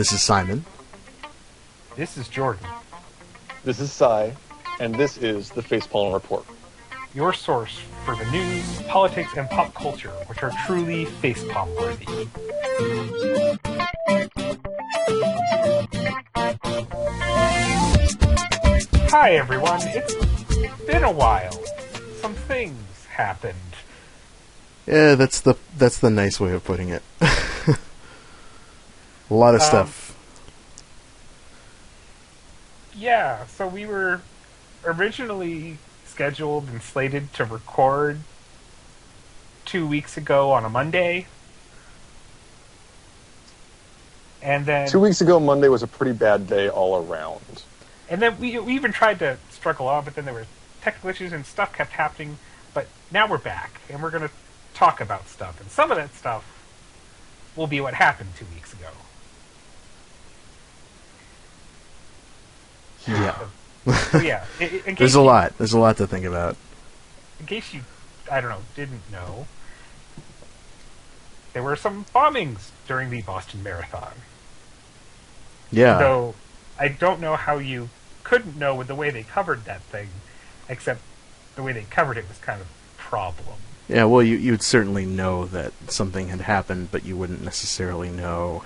This is Simon. This is Jordon. This is Cy, and this is the Facepalm Report. Your source for the news, politics, and pop culture, which are truly facepalm worthy. Hi everyone, it's been a while. Some things happened. Yeah, that's the nice way of putting it. A lot of stuff. Yeah, so we were originally scheduled and slated to record 2 weeks ago on a Monday. And then 2 weeks ago, Monday was a pretty bad day all around. And then we even tried to struggle on, but then there were technical issues and stuff kept happening. But now we're back, and we're going to talk about stuff. And some of that stuff will be what happened 2 weeks ago. Yeah. So yeah. There's a lot. There's a lot to think about. In case you, didn't know, there were some bombings during the Boston Marathon. Yeah. Though I don't know how you couldn't know with the way they covered that thing, except the way they covered it was kind of a problem. Yeah, well, you'd certainly know that something had happened, but you wouldn't necessarily know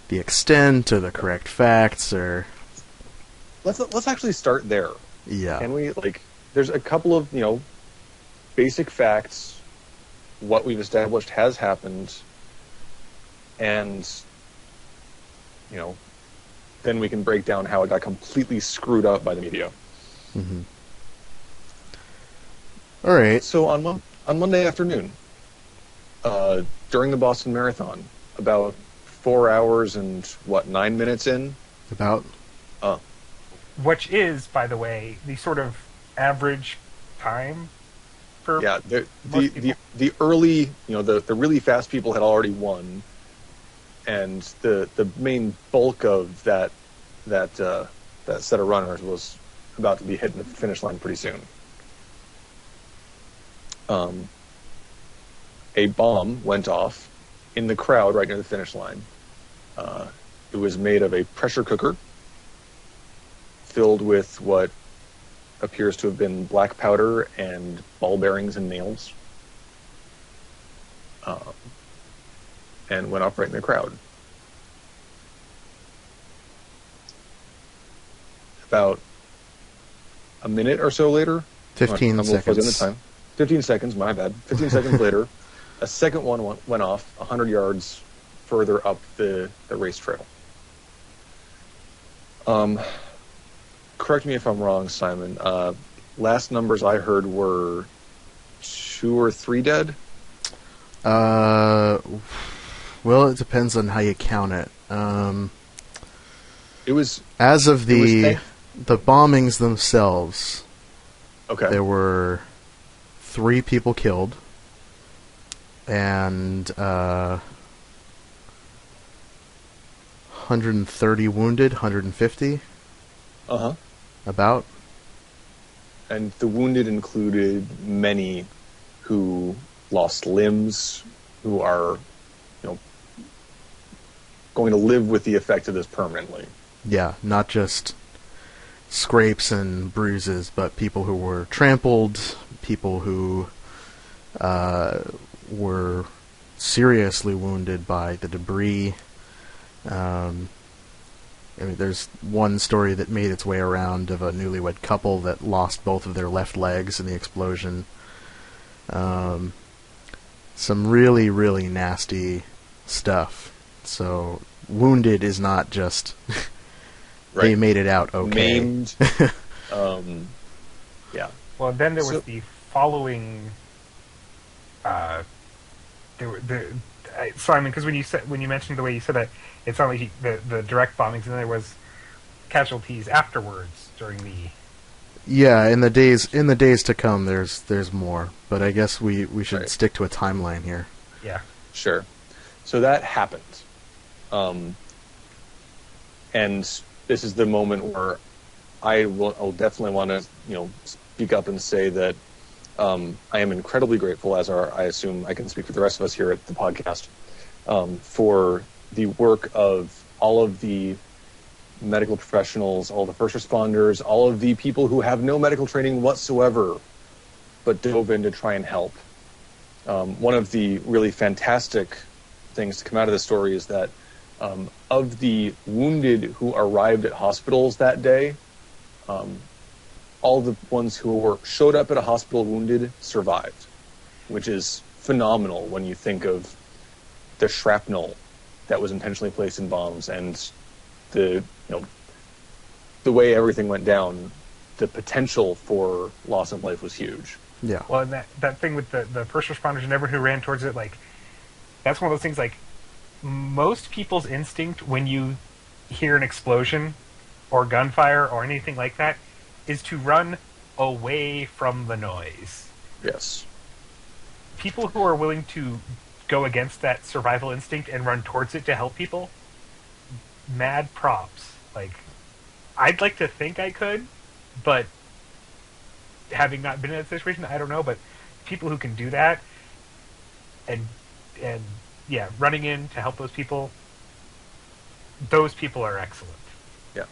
the extent or the correct facts or... Let's actually start there. Yeah. Can we, there's a couple of, basic facts, what we've established has happened, and, then we can break down how it got completely screwed up by the media. Mm-hmm. All right. So on Monday afternoon, during the Boston Marathon, about 4 hours and, 9 minutes in? About? Which is, by the way, the sort of average time for the early, the really fast people had already won, and the main bulk of that set of runners was about to be hitting the finish line pretty soon. A bomb went off in the crowd right near the finish line. It was made of a pressure cooker filled with what appears to have been black powder and ball bearings and nails, and went off right in the crowd. About a minute or so later, 15 seconds. 15 seconds, my bad. 15 seconds later, a second one went off 100 yards further up the race trail. Correct me if I'm wrong, Simon. Last numbers I heard were 2 or 3 dead? Well, it depends on how you count it. It was... As of the bombings themselves, okay, there were 3 people killed, and 130 wounded, 150. Uh-huh. About. And the wounded included many who lost limbs, who are, going to live with the effect of this permanently. Yeah, not just scrapes and bruises, but people who were trampled, people who were seriously wounded by the debris. There's one story that made its way around of a newlywed couple that lost both of their left legs in the explosion. Some really, really nasty stuff. So, wounded is not just right. They made it out okay. Maimed. Yeah. Well, then there was the following... Simon, because when you mentioned the way you said that, it sounded like the direct bombings, and then there was casualties afterwards during the... Yeah, in the days to come, there's more, but I guess we should stick to a timeline here. Yeah, sure. So that happened, and this is the moment where I'll definitely want to speak up and say that I am incredibly grateful, I assume I can speak for the rest of us here at the podcast, for the work of all of the medical professionals, all the first responders, all of the people who have no medical training whatsoever, but dove in to try and help. One of the really fantastic things to come out of the story is that of the wounded who arrived at hospitals that day, all the ones who showed up at a hospital wounded survived, which is phenomenal when you think of the shrapnel that was intentionally placed in bombs and the way everything went down. The potential for loss of life was huge. Yeah. Well, and that thing with the first responders and everyone who ran towards it, like, that's one of those things, like, most people's instinct when you hear an explosion or gunfire or anything like that is to run away from the noise. Yes. People who are willing to go against that survival instinct and run towards it to help people, mad props. Like, I'd like to think I could, but having not been in that situation, I don't know, but people who can do that and yeah, running in to help those people are excellent. Yeah.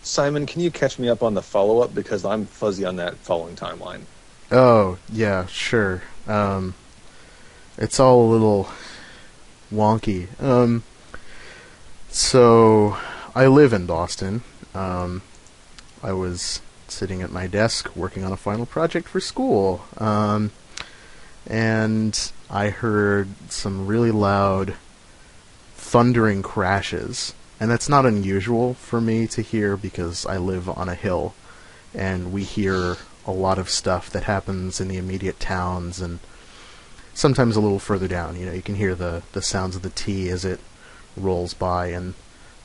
Simon, can you catch me up on the follow-up? Because I'm fuzzy on that following timeline. Oh, yeah, sure. It's all a little wonky. So, I live in Boston. I was sitting at my desk working on a final project for school. And I heard some really loud thundering crashes. And that's not unusual for me to hear because I live on a hill. And we hear a lot of stuff that happens in the immediate towns and sometimes a little further down. You know, you can hear the sounds of the T as it rolls by and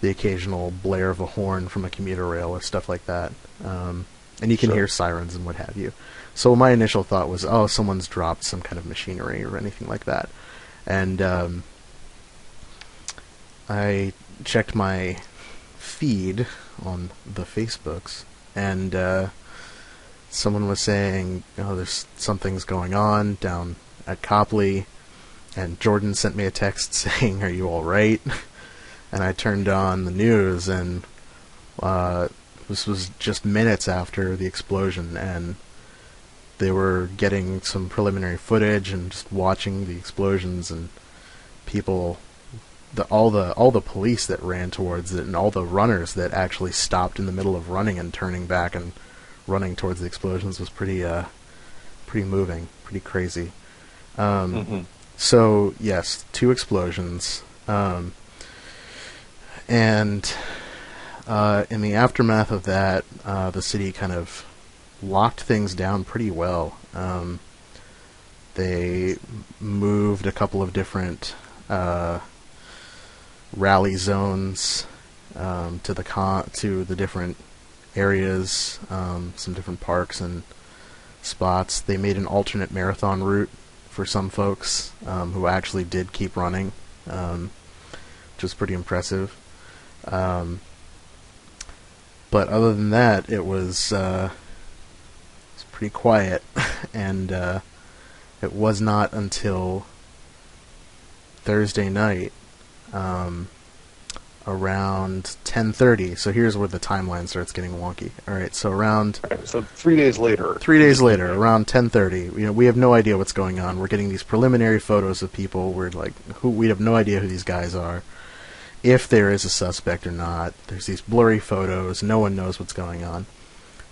the occasional blare of a horn from a commuter rail or stuff like that. And you can hear sirens and what have you. So my initial thought was, oh, someone's dropped some kind of machinery or anything like that. And I checked my feed on the Facebooks, and someone was saying, oh, there's something's going on down at Copley, and Jordon sent me a text saying, are you all right? And I turned on the news, and this was just minutes after the explosion, and they were getting some preliminary footage and just watching the explosions and people, all the police that ran towards it and all the runners that actually stopped in the middle of running and turning back and running towards the explosions was pretty moving, pretty crazy. So yes, 2 explosions, and in the aftermath of that, the city kind of locked things down pretty well. They moved a couple of different rally zones to the different areas, some different parks and spots. They made an alternate marathon route for some folks who actually did keep running, which was pretty impressive. But other than that, it was pretty quiet, and it was not until Thursday night, around 10:30. So here's where the timeline starts getting wonky. All right, so so 3 days later. 3 days later, around 10:30, we have no idea what's going on. We're getting these preliminary photos of people. We're like, we have no idea who these guys are, if there is a suspect or not. There's these blurry photos. No one knows what's going on.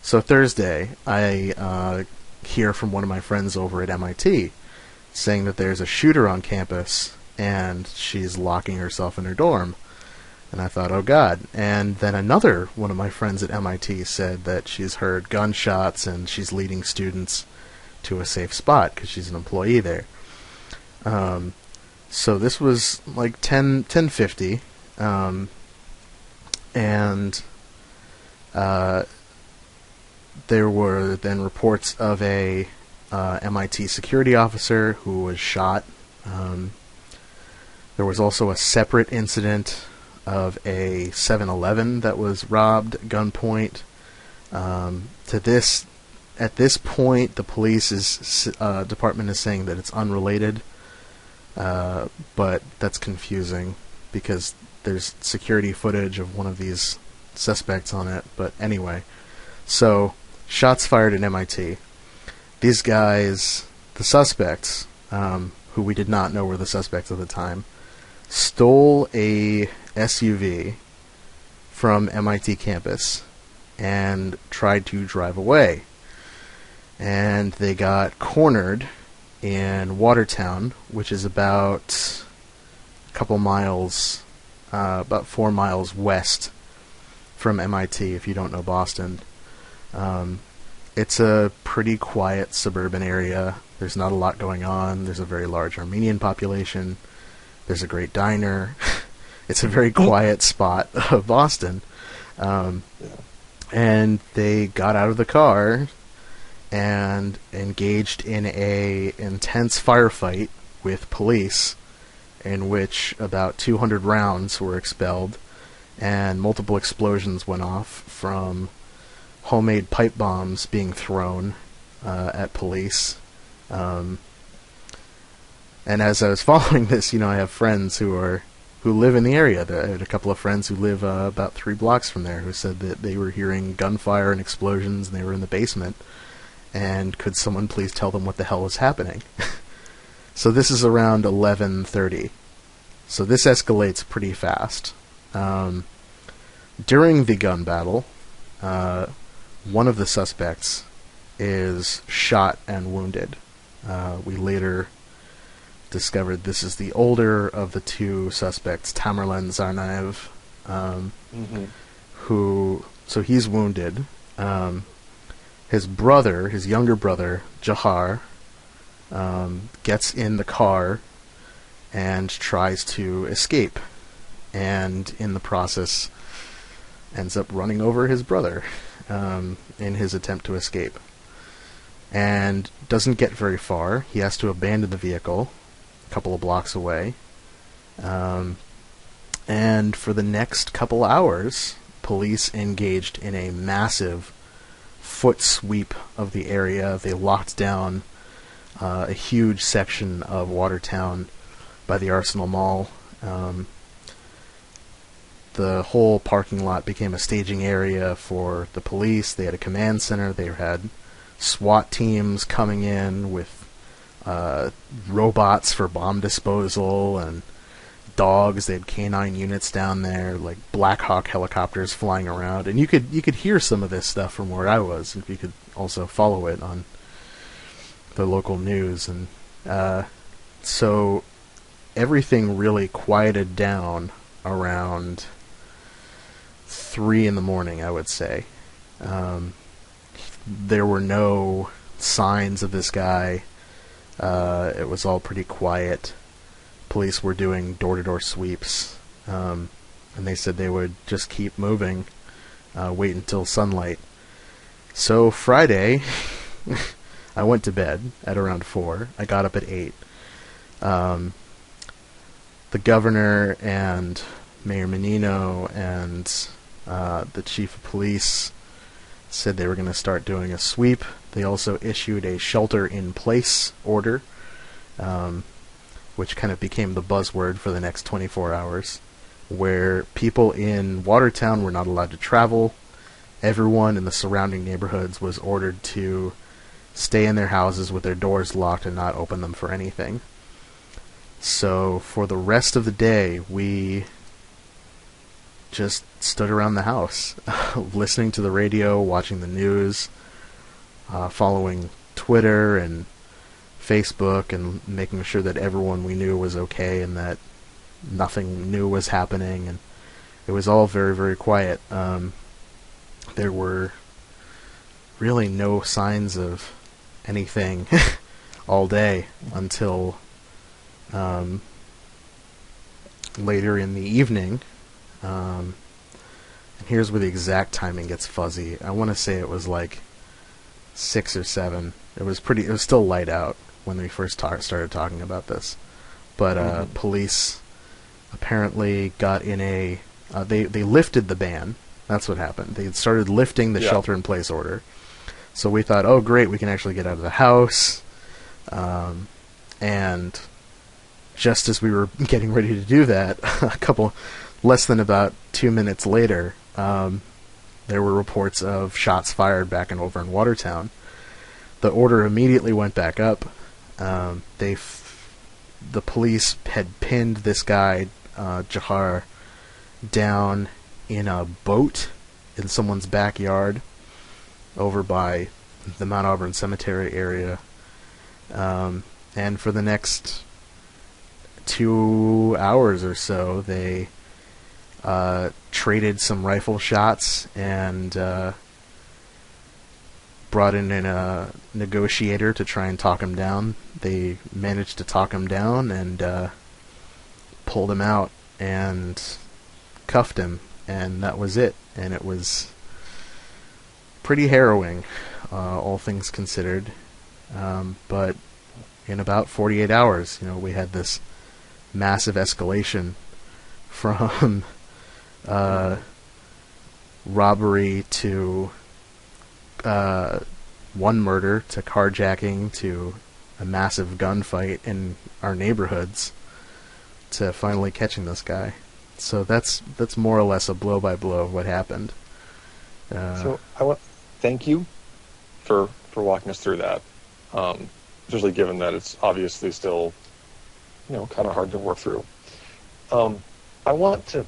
So Thursday, I hear from one of my friends over at MIT saying that there's a shooter on campus and she's locking herself in her dorm. And I thought, oh God. And then another one of my friends at MIT said that she's heard gunshots and she's leading students to a safe spot because she's an employee there. So this was like 10:50, and there were then reports of a MIT security officer who was shot. There was also a separate incident of a 7-Eleven that was robbed at gunpoint. At this point, the police department is saying that it's unrelated, but that's confusing. because there's security footage of one of these suspects on it. But anyway, so shots fired at MIT. These guys, the suspects, who we did not know were the suspects at the time, stole a SUV from MIT campus and tried to drive away. And they got cornered in Watertown, which is about a couple miles, about 4 miles west from MIT, if you don't know Boston. It's a pretty quiet suburban area. There's not a lot going on. There's a very large Armenian population. There's a great diner. It's a very quiet spot of Boston. And they got out of the car and engaged in a intense firefight with police, in which about 200 rounds were expelled and multiple explosions went off from homemade pipe bombs being thrown at police. And as I was following this, I have friends who live in the area. I had a couple of friends who live about 3 blocks from there who said that they were hearing gunfire and explosions and they were in the basement. And could someone please tell them what the hell was happening? So this is around 11:30. So this escalates pretty fast. During the gun battle, one of the suspects is shot and wounded. We later discovered this is the older of the 2 suspects, Tamerlan Tsarnaev, so he's wounded. His brother, his younger brother, Jahar, gets in the car and tries to escape, and in the process ends up running over his brother in his attempt to escape. And doesn't get very far. He has to abandon the vehicle a couple of blocks away. And for the next couple hours, police engaged in a massive foot sweep of the area. They locked down a huge section of Watertown by the Arsenal Mall. The whole parking lot became a staging area for the police. They had a command center. They had SWAT teams coming in with robots for bomb disposal and dogs. They had canine units down there, like Black Hawk helicopters flying around, and you could hear some of this stuff from where I was. If you could also follow it on the local news, and so everything really quieted down around 3 in the morning, I would say. There were no signs of this guy. It was all pretty quiet. Police were doing door-to-door sweeps, and they said they would just keep moving, wait until sunlight. So Friday, I went to bed at around 4. I got up at 8. The governor and Mayor Menino and the chief of police said they were going to start doing a sweep. They also issued a shelter-in-place order, which kind of became the buzzword for the next 24 hours, where people in Watertown were not allowed to travel. Everyone in the surrounding neighborhoods was ordered to stay in their houses with their doors locked and not open them for anything. So for the rest of the day, we just stood around the house, listening to the radio, watching the news, following Twitter and Facebook, and making sure that everyone we knew was okay and that nothing new was happening. And it was all very, very quiet. There were really no signs of anything all day until later in the evening. And here's where the exact timing gets fuzzy. I want to say it was like 6 or 7. It was still light out when we first started talking about this. But police apparently got in a... they lifted the ban. That's what happened. They started lifting the shelter-in-place order. So we thought, oh great, we can actually get out of the house. And just as we were getting ready to do that, less than about 2 minutes later, there were reports of shots fired back and over in Watertown. The order immediately went back up. The police had pinned this guy, Jahar, down in a boat in someone's backyard over by the Mount Auburn Cemetery area. And for the next 2 hours or so, they traded some rifle shots and brought in a negotiator to try and talk him down. They managed to talk him down and pulled him out and cuffed him, and that was it. And it was pretty harrowing, all things considered. But in about 48 hours, we had this massive escalation from robbery to one murder to carjacking to a massive gunfight in our neighborhoods to finally catching this guy. So that's more or less a blow by blow of what happened. So I want thank you for walking us through that. Especially given that it's obviously still, kind of hard to work through. I want to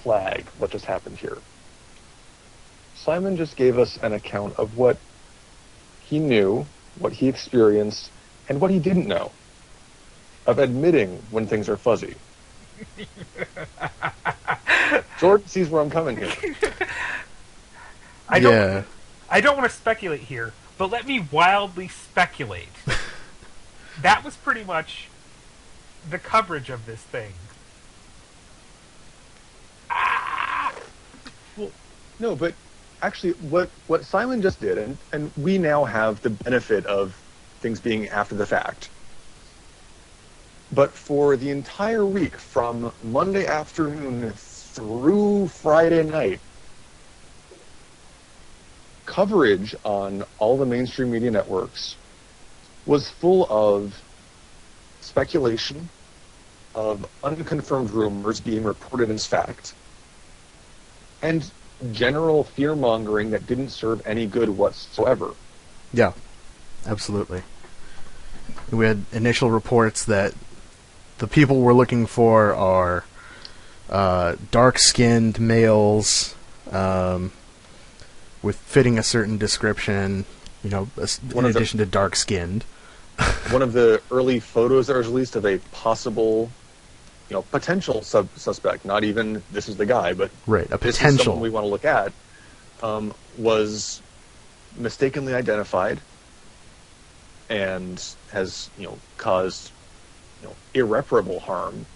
flag what just happened here. Simon just gave us an account of what he knew, what he experienced, and what he didn't know. Of admitting when things are fuzzy. Jordon sees where I'm coming here. I don't want to speculate here, but let me wildly speculate. That was pretty much the coverage of this thing. Well, no, but actually what Simon just did, and we now have the benefit of things being after the fact, but for the entire week, from Monday afternoon through Friday night, coverage on all the mainstream media networks was full of speculation, of unconfirmed rumors being reported as fact, and general fear-mongering that didn't serve any good whatsoever. Yeah, absolutely. We had initial reports that the people we're looking for are dark-skinned males with fitting a certain description, in addition to dark-skinned. One of the early photos that was released of a possible, potential suspect, not even this is the guy, but right, a this potential is someone we want to look at, was mistakenly identified and has, caused, irreparable harm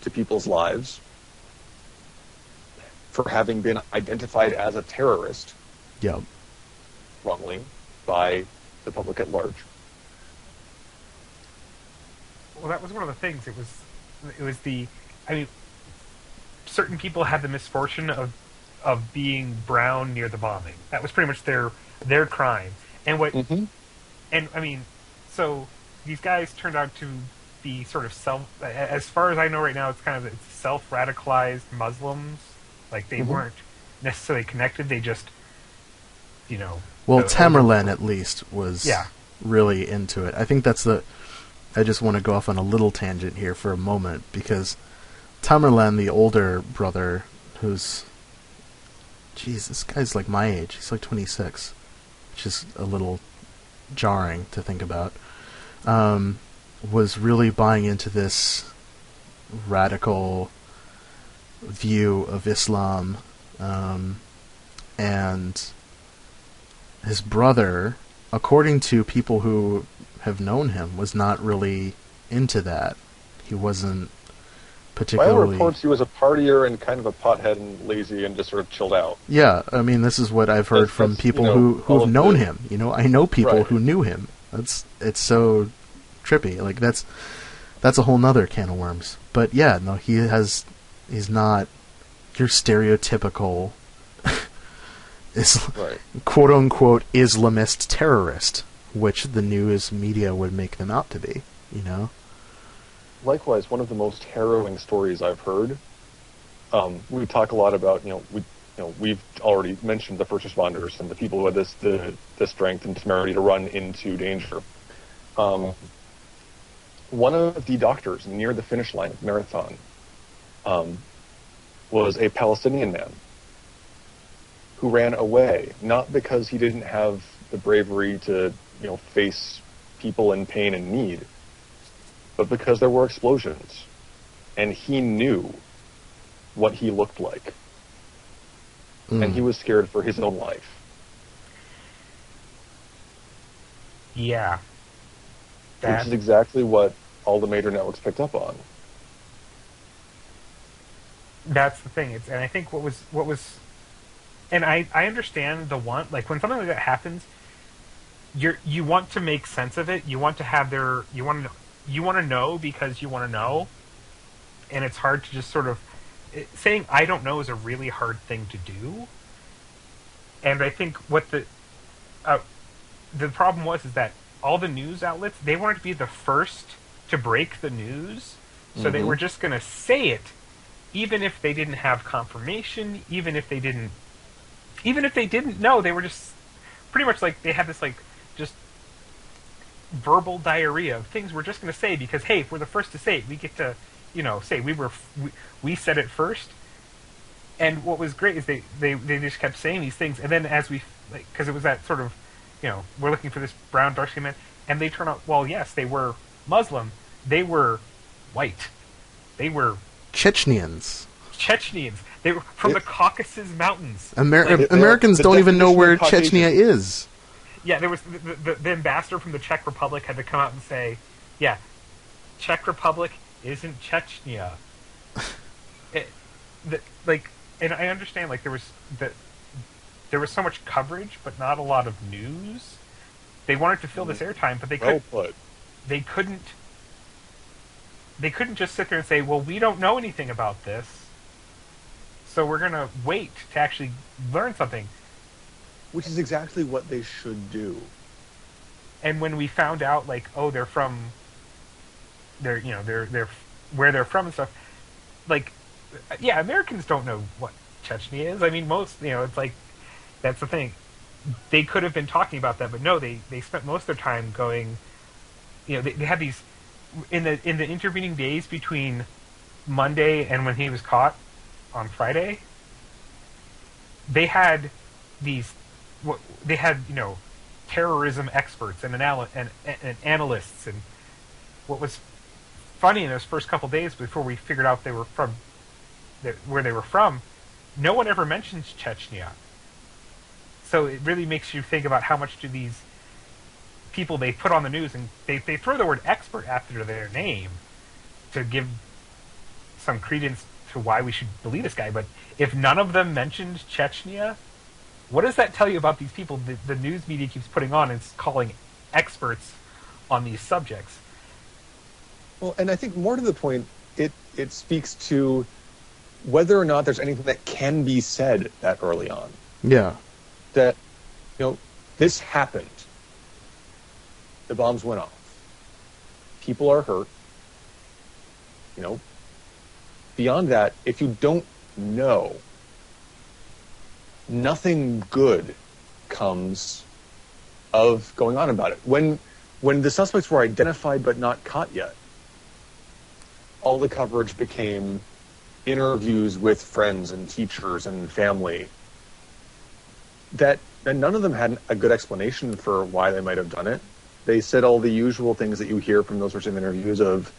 to people's lives for having been identified as a terrorist. Yep. Wrongly by the public at large. Well, that was one of the things. It was certain people had the misfortune of being brown near the bombing. That was pretty much their crime. And what, so these guys turned out to be sort of as far as I know right now, it's self-radicalized Muslims. Like, they weren't necessarily connected, they just, Well, Tamerlan, at least, was really into it. I think I just want to go off on a little tangent here for a moment, because Tamerlan, the older brother, who's... Jeez, this guy's like my age. He's like 26, which is a little jarring to think about. Was really buying into this radical view of Islam, and his brother, according to people who have known him, was not really into that. He wasn't particularly... By all reports, he was a partier and kind of a pothead and lazy and just sort of chilled out. Yeah, this is what I've heard from people who've known him. I know people who knew him. It's so trippy. Like, that's a whole nother can of worms. But yeah, no, he's not your stereotypical quote unquote Islamist terrorist, which the news media would make them out to be, likewise, one of the most harrowing stories I've heard. We talk a lot about, we've already mentioned the first responders and the people who had the strength and temerity to run into danger. One of the doctors near the finish line of the marathon was a Palestinian man who ran away, not because he didn't have the bravery to, face people in pain and need, but because there were explosions, and he knew what he looked like. And he was scared for his own life. Yeah. Which is exactly what all the major networks picked up on. That's the thing. And I think what was, and I understand like when something like that happens, you want to make sense of it. You want to have you want to know because you want to know, and it's hard to just sort of saying I don't know is a really hard thing to do. And I think what the problem is that all the news outlets, they wanted to be the first to break the news, so they were just going to say it, even if they didn't have confirmation, even if they didn't know. They were just pretty much like they had this like just verbal diarrhea of things we're just going to say because hey, if we're the first to say it, we get to say we said it first. And what was great is they just kept saying these things, and then as we because it was that sort of we're looking for this brown dark skinned man, and they turn out well, yes, they were Muslim, they were white, they were Chechens. They were from the Caucasus Mountains. Americans don't even know where Chechnya is. Yeah, there was the ambassador from the Czech Republic had to come out and say, yeah, Czech Republic isn't Chechnya. And I understand there was so much coverage, but not a lot of news. They wanted to fill this airtime, but they couldn't just sit there and say, well, we don't know anything about this, so we're going to wait to actually learn something. Which is exactly what they should do. And when we found out, they're from, they're where they're from and stuff, yeah, Americans don't know what Chechnya is. I mean, most, it's like, that's the thing. They could have been talking about that, but no, they spent most of their time going, they had these, in the intervening days between Monday and when he was caught on Friday, they had terrorism experts and analysts, and what was funny in those first couple days before we figured out they were from where they were from, no one ever mentions Chechnya. So it really makes you think about how much do these people they put on the news, and they throw the word expert after their name to give some credence to why we should believe this guy. But if none of them mentioned Chechnya, what does that tell you about these people the news media keeps putting on and calling experts on these subjects? Well, and I think more to the point, it speaks to whether or not there's anything that can be said that early on. Yeah. That, this happened. The bombs went off. People are hurt. Beyond that, if you don't know, nothing good comes of going on about it. When the suspects were identified but not caught yet, all the coverage became interviews with friends and teachers and family and none of them had a good explanation for why they might have done it. They said all the usual things that you hear from those sorts of interviews of,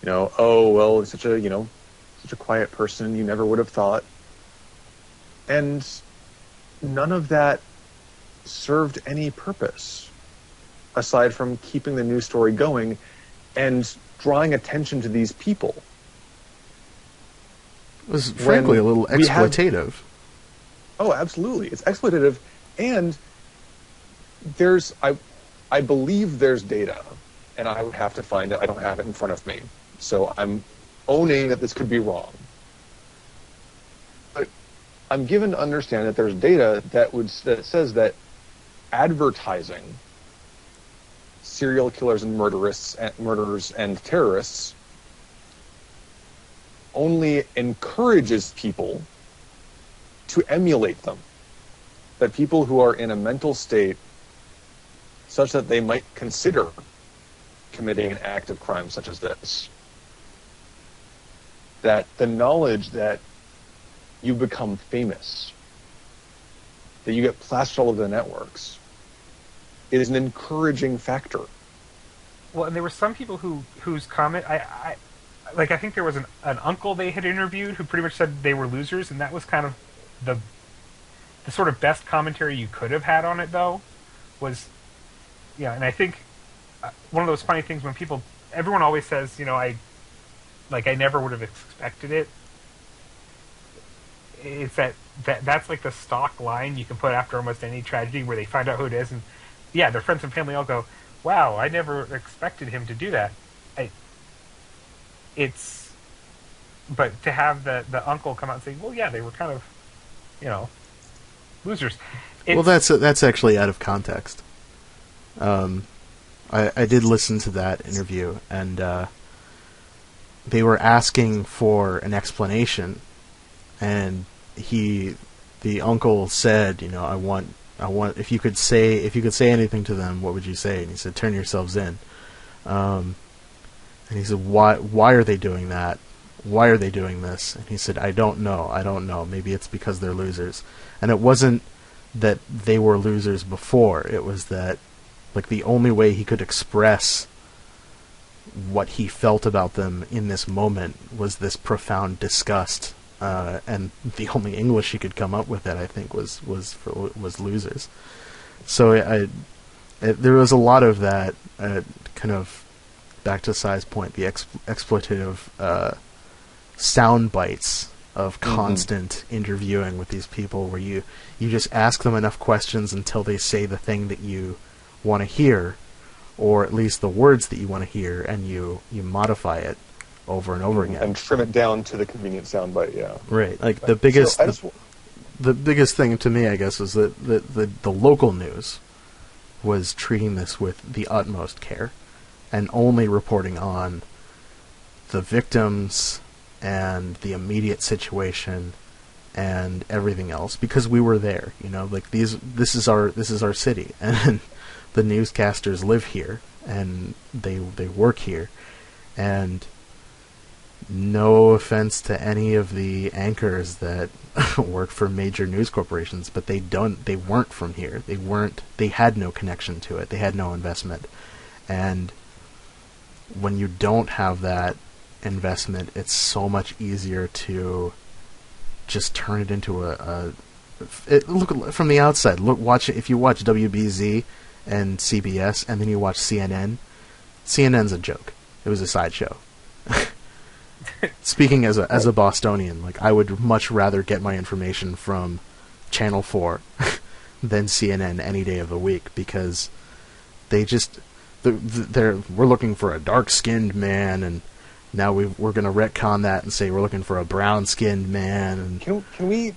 oh, well, it's such a quiet person, you never would have thought. And none of that served any purpose aside from keeping the news story going and drawing attention to these people. It was frankly a little exploitative. Oh, absolutely. It's exploitative, and I believe there's data, and I would have to find it. I don't have it in front of me, so I'm owning that this could be wrong. But I'm given to understand that there's data that says that advertising serial killers and murderers and terrorists only encourages people to emulate them. That people who are in a mental state such that they might consider committing an act of crime such as this, that the knowledge that you become famous, that you get plastered all over the networks, is an encouraging factor. Well, and there were some people whose comment, I think there was an uncle they had interviewed who pretty much said they were losers, and that was kind of the sort of best commentary you could have had on it, though, was, yeah, and I think one of those funny things when everyone always says, I never would have expected it. It's that's like the stock line you can put after almost any tragedy where they find out who it is, and yeah, their friends and family all go, "Wow, I never expected him to do that." But to have the uncle come out and say, "Well, yeah, they were kind of, losers." Well, that's actually out of context. I did listen to that interview, and they were asking for an explanation, and the uncle said, I want if you could say anything to them, what would you say? And he said, "Turn yourselves in." And he said, why are they doing that? Why are they doing this? And he said, I don't know. Maybe it's because they're losers. And it wasn't that they were losers before. It was that, like, the only way he could express what he felt about them in this moment was this profound disgust. And the only English he could come up with, that I think was losers. So there was a lot of that kind of, back to Sai's point, the exploitative sound bites of constant interviewing with these people, where you just ask them enough questions until they say the thing that you want to hear, or at least the words that you want to hear, and you modify it over and over again. And trim it down to the convenient soundbite, yeah. Right. Like, the biggest the biggest thing to me, I guess, was that the local news was treating this with the utmost care, and only reporting on the victims and the immediate situation and everything else, because we were there. Like, this is our city, and the newscasters live here, and they work here, and no offense to any of the anchors that work for major news corporations, but they weren't from here. They had no connection to it. They had no investment. And when you don't have that investment, it's so much easier to just turn it into look from the outside. If you watch WBZ and CBS, and then you watch CNN. CNN's a joke. It was a sideshow. Speaking as a Bostonian, like, I would much rather get my information from Channel 4 than CNN any day of the week, because they just we're looking for a dark-skinned man, and now we're going to retcon that and say we're looking for a brown-skinned man. And can we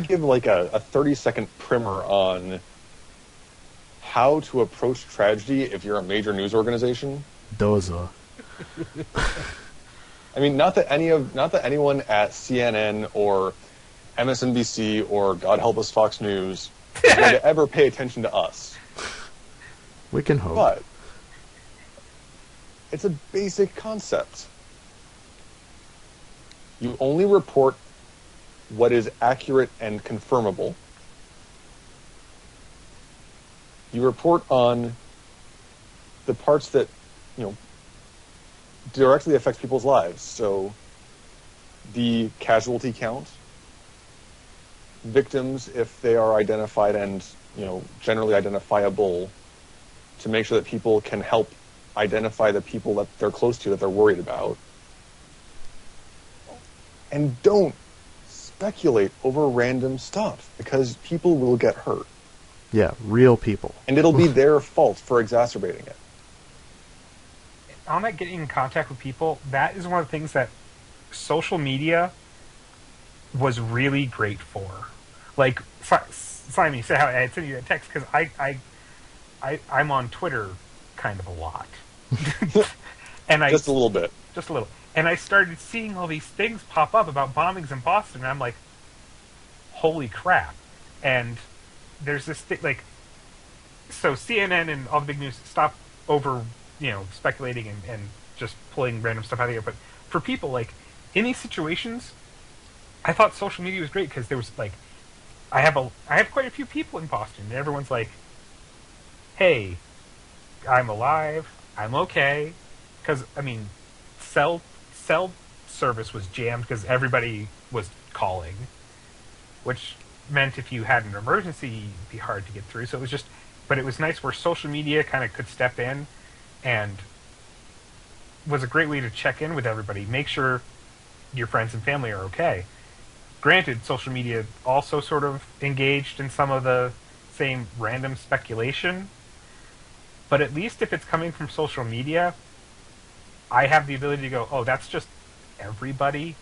give like a 30-second primer on how to approach tragedy if you're a major news organization? Doza. I mean, not that anyone at CNN or MSNBC or, God help us, Fox News is going to ever pay attention to us. We can hope. But it's a basic concept. You only report what is accurate and confirmable. You report on the parts that, directly affects people's lives. So the casualty count, victims if they are identified and, generally identifiable, to make sure that people can help identify the people that they're close to, that they're worried about. And don't speculate over random stuff, because people will get hurt. Yeah, real people. And it'll be their fault for exacerbating it. On that getting in contact with people, that is one of the things that social media was really great for. Like, Simon, you said how I had sent you that text, because I'm on Twitter kind of a lot. And just a little bit. Just a little. And I started seeing all these things pop up about bombings in Boston, and I'm like, holy crap. And there's this thing, like, so CNN and all the big news stop over, speculating and just pulling random stuff out of the air. But for people, like, in these situations, I thought social media was great because there was, like, I have quite a few people in Boston, and everyone's like, hey, I'm alive, I'm okay. Because, I mean, cell service was jammed because everybody was calling, which meant if you had an emergency, it'd be hard to get through. So it was just, but it was nice where social media kind of could step in and was a great way to check in with everybody, make sure your friends and family are okay. Granted, social media also sort of engaged in some of the same random speculation, but at least if it's coming from social media, I have the ability to go, oh, that's just everybody.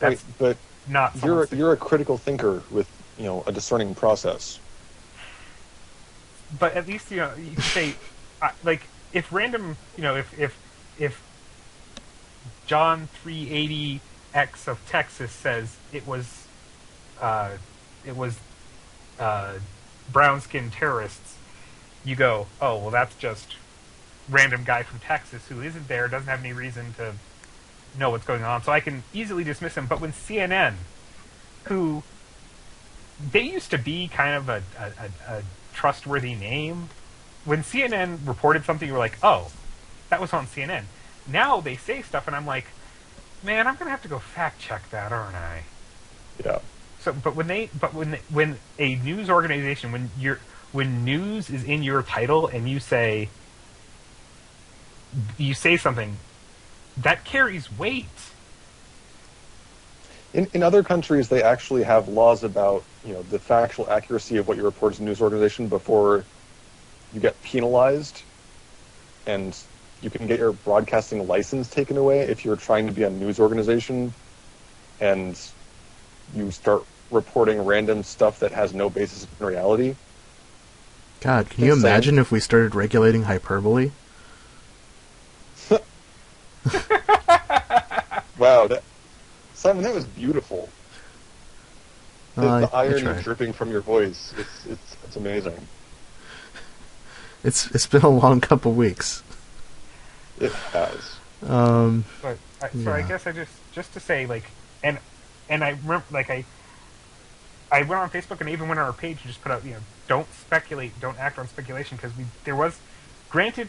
That's right, but not you're a critical thinker with a discerning process. But at least you can say, like, if random, if John 380X of Texas says it was brown-skinned terrorists, you go, oh, well, that's just random guy from Texas who isn't there, doesn't have any reason to know what's going on, so I can easily dismiss him. But when CNN, who they used to be kind of a trustworthy name, when CNN reported something, you were like, oh, that was on CNN. Now they say stuff, and I'm like, man, I'm gonna have to go fact check that, aren't I? Yeah. So, but when a news organization, when news is in your title, and you say something that carries weight. In other countries, they actually have laws about the factual accuracy of what you report as a news organization before you get penalized, and you can get your broadcasting license taken away if you're trying to be a news organization and you start reporting random stuff that has no basis in reality. God, can you imagine if we started regulating hyperbole? Wow, Simon, that was beautiful. The I irony tried. dripping from your voice, it's amazing. It's been a long couple weeks. It has. But so I Yeah. guess I just to say, like, and I remember, like, I went on Facebook and even went on our page and just put out, don't speculate, don't act on speculation, because there was, granted,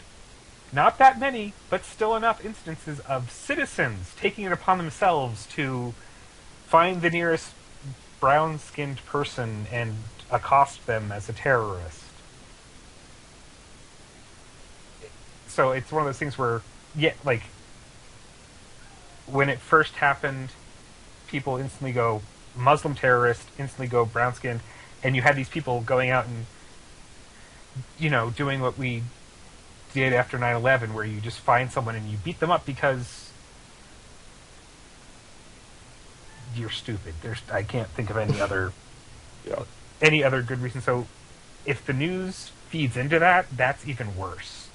not that many, but still enough instances of citizens taking it upon themselves to find the nearest brown-skinned person and accost them as a terrorist. So it's one of those things where, like, when it first happened, people instantly go Muslim terrorist, instantly go brown-skinned, and you had these people going out and, doing what we did after 9/11, where you just find someone and you beat them up because you're stupid. I can't think of any other good reason. So if the news feeds into that, that's even worse.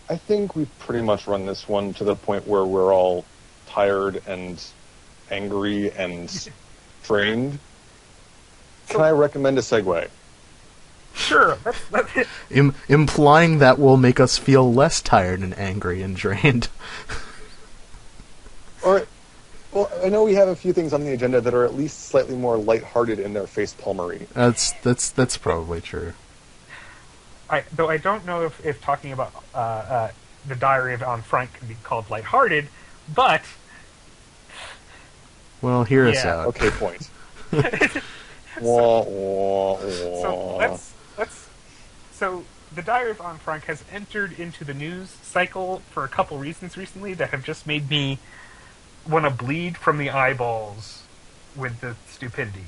I think we've pretty much run this one to the point where we're all tired and angry and drained. Can I recommend a segue? Sure. Let's Implying that will make us feel less tired and angry and drained. Or, well, I know we have a few things on the agenda that are at least slightly more lighthearted in their facepalmery. That's probably true. Though I don't know if talking about the Diary of Anne Frank can be called lighthearted, but Well, hear us out. Okay, point. Wah, wah, wah. So the Diary of Anne Frank has entered into the news cycle for a couple reasons recently that have just made me want to bleed from the eyeballs with the stupidity.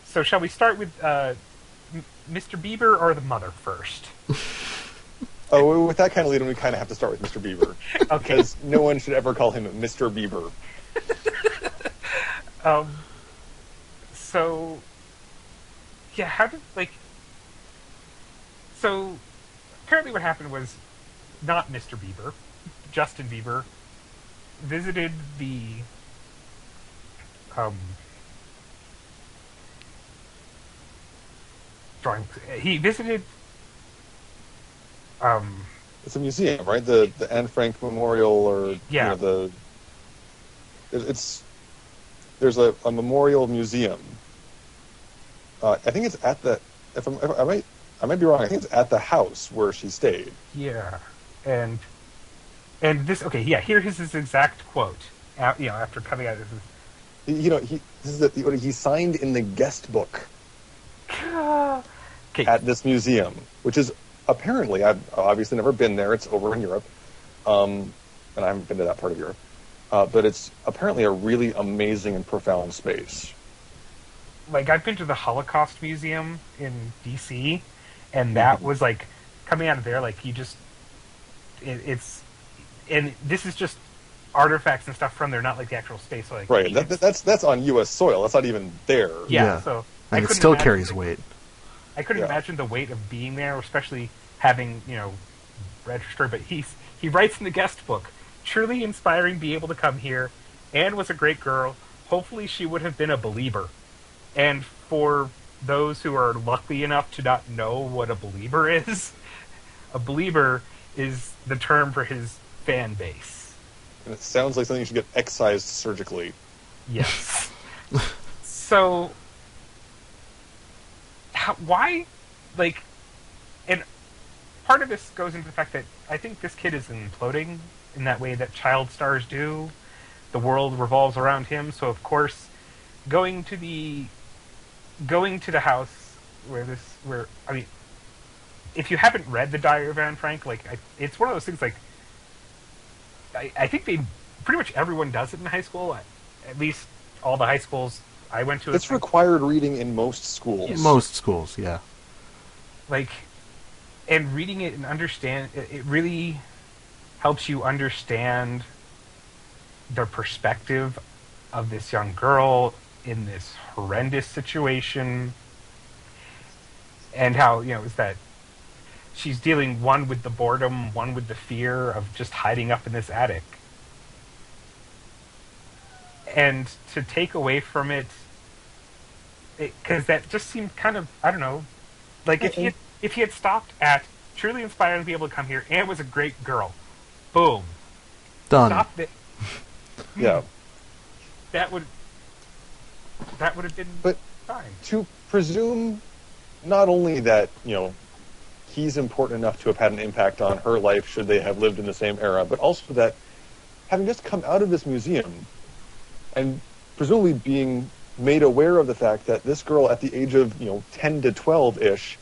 So shall we start with Mr. Bieber or the mother first? Oh, with that kind of lead, we kind of have to start with Mr. Bieber. Okay. Because no one should ever call him Mr. Bieber. So, yeah, so apparently what happened was not Mr. Bieber, Justin Bieber, visited the drawing. He visited. It's a museum, right? The Anne Frank Memorial, or Yeah. There's a memorial museum. I think it's at the. I might be wrong. I think it's at the house where she stayed. Yeah, and this. Okay, yeah. Here is his exact quote. After coming out, He signed in the guest book okay. at this museum, which is apparently, I've obviously never been there. It's over in Europe, and I haven't been to that part of Europe. But it's apparently a really amazing and profound space. Like, I've been to the Holocaust Museum in D.C., and that was like coming out of there. Like, and this is just artifacts and stuff from there, not like the actual space. So, like, Right. That's on U.S. soil. That's not even there. Yeah. So and it still carries weight. I couldn't imagine the weight of being there, especially having registered. But he writes in the guest book, truly inspiring to be able to come here. Anne was a great girl. Hopefully, she would have been a believer. And for those who are lucky enough to not know what a believer is the term for his fan base. And it sounds like something you should get excised surgically. Yes. So, why, like, and part of this goes into the fact that I think this kid is imploding in that way that child stars do. The world revolves around him, so of course, going to the house if you haven't read The Diary of Anne Frank, it's one of those things, like, I think pretty much everyone does it in high school, at least all the high schools I went to. It's required reading in most schools. Yes. Most schools, yeah. Like, and reading it and understand, it really helps you understand the perspective of this young girl in this horrendous situation, and how, is that she's dealing, one with the boredom, one with the fear of just hiding up in this attic. And to take away from it, because that just seemed kind of, I don't know, like if he had stopped at truly inspiring to be able to come here, Anne was a great girl. Boom. Done. Stop it. Yeah. That would have been fine. To presume not only that, he's important enough to have had an impact on her life should they have lived in the same era, but also that having just come out of this museum and presumably being made aware of the fact that this girl at the age of, 10 to 12-ish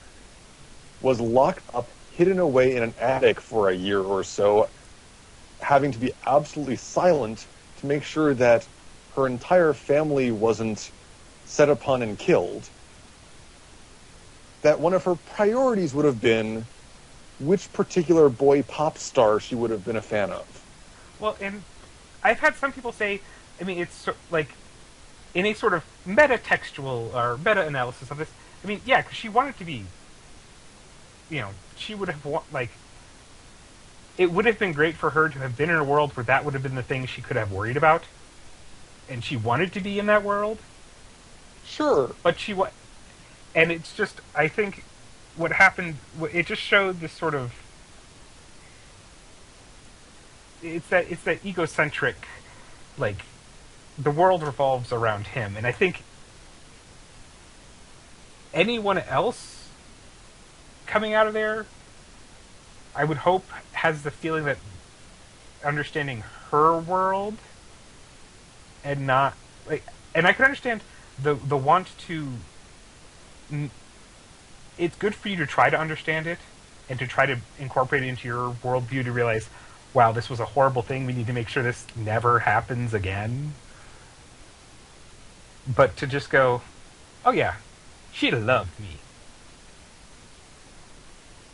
was locked up, hidden away in an attic for a year or so, having to be absolutely silent to make sure that her entire family wasn't set upon and killed, that one of her priorities would have been which particular boy pop star she would have been a fan of. Well, and I've had some people say, it's like, in a sort of meta-textual or meta-analysis of this, yeah, because she wanted to be, she would have, it would have been great for her to have been in a world where that would have been the thing she could have worried about, and she wanted to be in that world. Sure. But and it's just, I think, what happened, it just showed this sort of, it's that egocentric, like, the world revolves around him, and I think anyone else coming out of there, I would hope, has the feeling that understanding her world and not, like, and I can understand the want to, it's good for you to try to understand it and to try to incorporate it into your worldview to realize, wow, this was a horrible thing, we need to make sure this never happens again. But to just go, oh yeah, she loved me.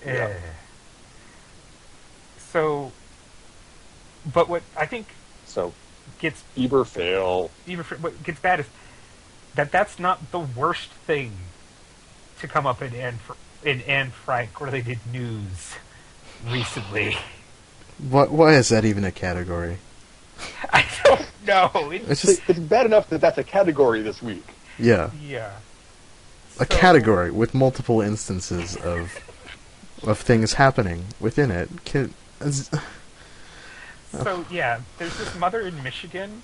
Yeah. So, but what I think gets Bieber fail. What gets bad is that's not the worst thing to come up in Anne Frank related news recently. Why is that even a category? I don't know. It's just It's bad enough that that's a category this week. yeah, Yeah. a category with multiple instances of things happening within it. So yeah, there's this mother in Michigan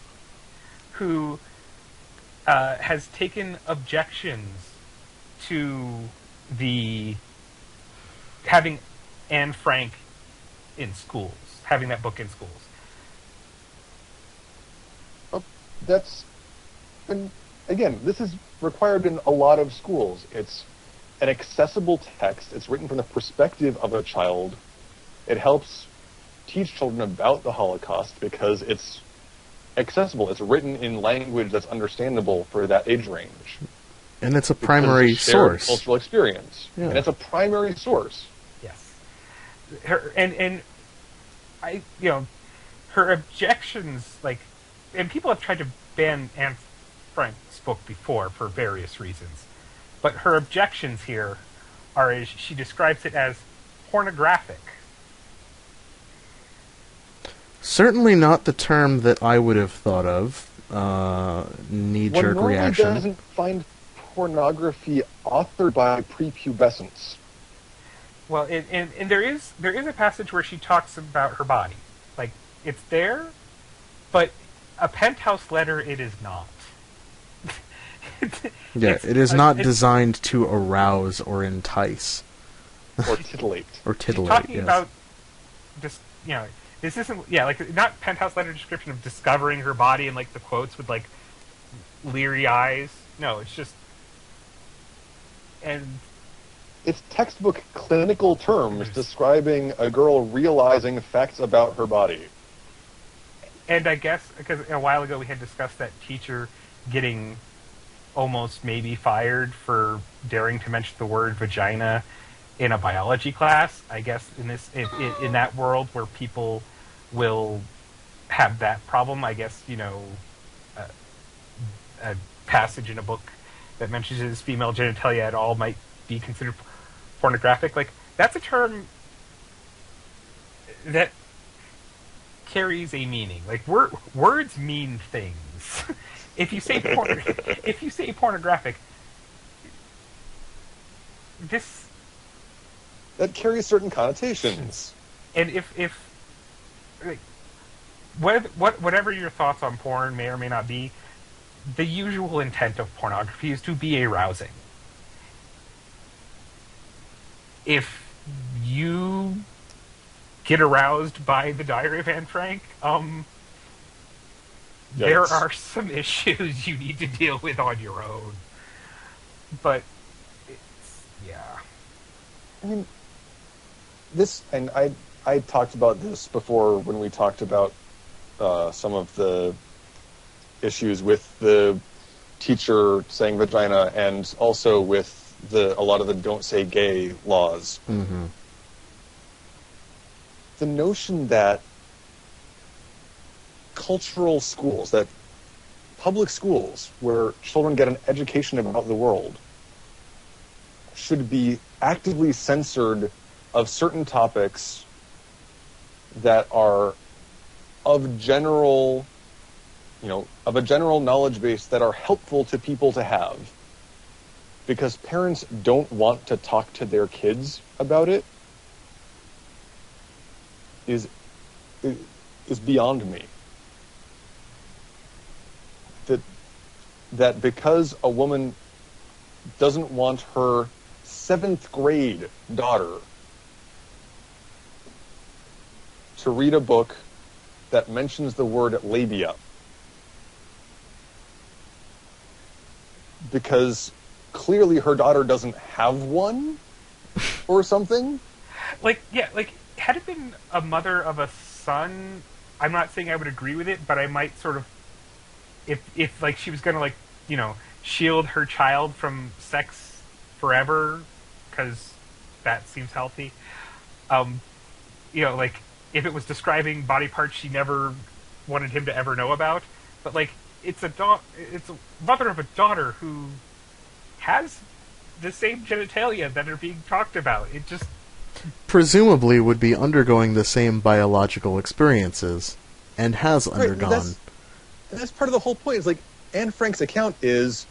who has taken objections to the having Anne Frank in schools, having that book in schools. That's, and again, this is required in a lot of schools. It's an accessible text. It's written from the perspective of a child. It helps teach children about the Holocaust because it's accessible. It's written in language that's understandable for that age range. And it's a primary it's a shared source. cultural experience. Yeah. And it's a primary source. Yes. And I, her objections, and people have tried to ban Anne Frank's book before for various reasons, but her objections here are, as she describes it, as pornographic. Certainly not the term that I would have thought of. Knee-jerk One reaction. normally doesn't find pornography authored by prepubescents. Well, and there is a passage where she talks about her body. Like, it's there, but a penthouse letter it is not. Yeah, it is not designed to arouse or entice. Or titillate. Or titillate, She's talking yes. about just, this isn't, not penthouse letter description of discovering her body and, the quotes with, leery eyes. No, it's just, and It's textbook clinical terms describing a girl realizing facts about her body. And I guess, because a while ago we had discussed that teacher getting almost maybe fired for daring to mention the word vagina in a biology class. I guess in that world where people will have that problem, I guess, a passage in a book that mentions female genitalia at all might be considered pornographic. That's a term that carries a meaning. Words mean things. If you say pornographic, That carries certain connotations. And whatever your thoughts on porn may or may not be, the usual intent of pornography is to be arousing. If you get aroused by the Diary of Anne Frank, there are some issues you need to deal with on your own. But yeah. I mean, this, and I talked about this before when we talked about some of the issues with the teacher saying vagina, and also with a lot of the don't say gay laws. Mm-hmm. The notion that cultural schools, that public schools where children get an education about the world, should be actively censored of certain topics that are of a general knowledge base that are helpful to people to have, because parents don't want to talk to their kids about it, is beyond me. That because a woman doesn't want her 7th grade daughter to read a book that mentions the word labia, because clearly her daughter doesn't have one or something. Had it been a mother of a son, I'm not saying I would agree with it, but I might sort of, if she was going to, shield her child from sex forever, because that seems healthy. If it was describing body parts she never wanted him to ever know about, but it's a mother of a daughter who has the same genitalia that are being talked about. It just presumably would be undergoing the same biological experiences, and has undergone. That's part of the whole point. It's like, Anne Frank's account is,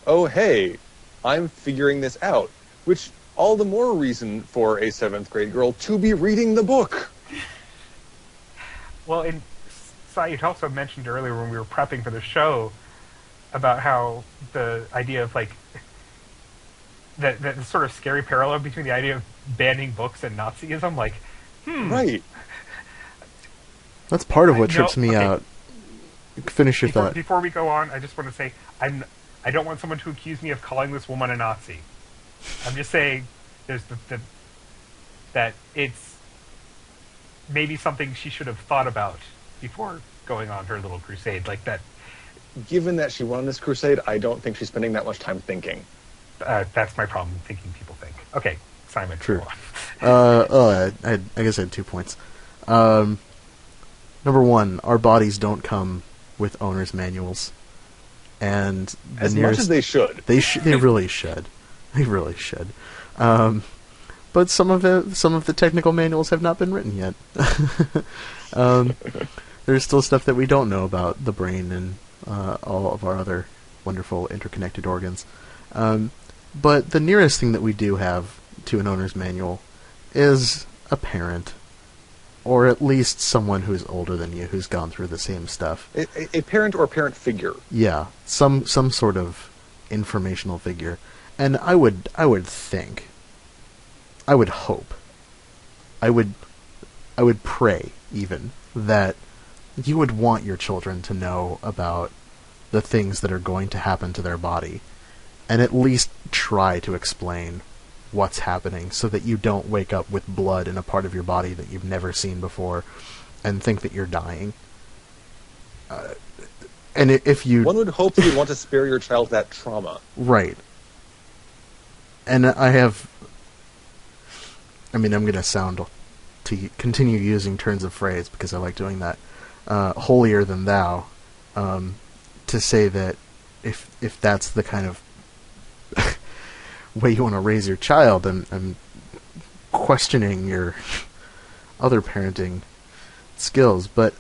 oh, hey, I'm figuring this out. Which, all the more reason for a 7th grade girl to be reading the book. Well, and Sayed also mentioned earlier when we were prepping for the show about how the idea of, like, that sort of scary parallel between the idea of banning books and Nazism, like, Right. That's part of what trips me out. Finish your thought. Before we go on, I just want to say I don't want someone to accuse me of calling this woman a Nazi. I'm just saying there's that it's maybe something she should have thought about before going on her little crusade like that. Given that she won this crusade, I don't think she's spending that much time thinking. That's my problem, thinking people think. Okay, Simon. True. I guess I had 2 points. Number one, our bodies don't come with owner's manuals, and as much as they should. They really should. They really should. But some of the technical manuals have not been written yet. There's still stuff that we don't know about the brain and all of our other wonderful interconnected organs. But the nearest thing that we do have to an owner's manual is a parent, or at least someone who's older than you, who's gone through the same stuff. A parent or parent figure. Yeah, some sort of informational figure. And I would think, I would hope, I would pray even that you would want your children to know about the things that are going to happen to their body, and at least try to explain what's happening so that you don't wake up with blood in a part of your body that you've never seen before and think that you're dying. And if you... One would hope that you'd want to spare your child that trauma. Right. And I'm going to sound, to continue using turns of phrase because I like doing that, holier than thou, to say that if that's the kind of way you want to raise your child, I'm questioning your other parenting skills. But